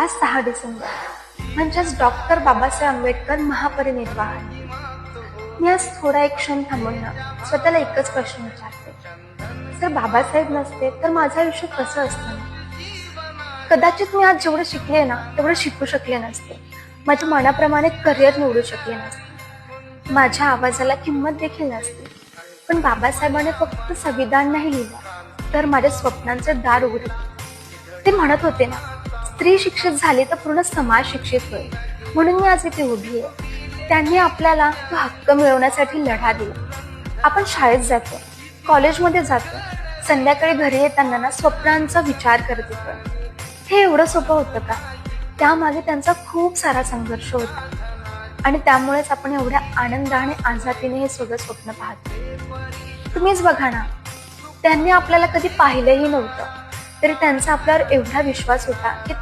आज 6 डिसेंबर म्हणजेच डॉक्टर बाबासाहेब आंबेडकर महापरिनिर्वाण. मी आज थोडा एक क्षण थांबून स्वतःला एकच प्रश्न विचारते, जर बाबासाहेब नसते तर माझं आयुष्य कसं असतं? कदाचित मी आज जेवढं शिकले ना तेवढं शिकू शकले नसते, माझ्या मनाप्रमाणे करिअर निवडू शकले नसते, माझ्या आवाजाला किंमत देखील नसते. पण बाबासाहेबांनी फक्त संविधान नाही लिहिलं तर माझ्या स्वप्नांचे दार उघडले. ते म्हणत होते ना, स्त्री शिक्षित झाली तर पूर्ण समाज शिक्षित होईल. म्हणून मी आज इथे उभी आहे. त्यांनी आपल्याला तो हक्क मिळवण्यासाठी लढा दिला. आपण शाळेत जातो, कॉलेजमध्ये जातो, संध्याकाळी घरी येताना ना स्वप्नांचा विचार करत होतो. हे एवढं सोपं होतं का? त्यामागे त्यांचा खूप सारा संघर्ष होता आणि त्यामुळेच आपण एवढ्या आनंदाने आझादीने हे सगळं स्वप्न पाहतो. तुम्हीच बघा ना, त्यांनी आपल्याला कधी पाहिलंही नव्हतं तरी त्यांचा आपल्यावर एवढा विश्वास होता की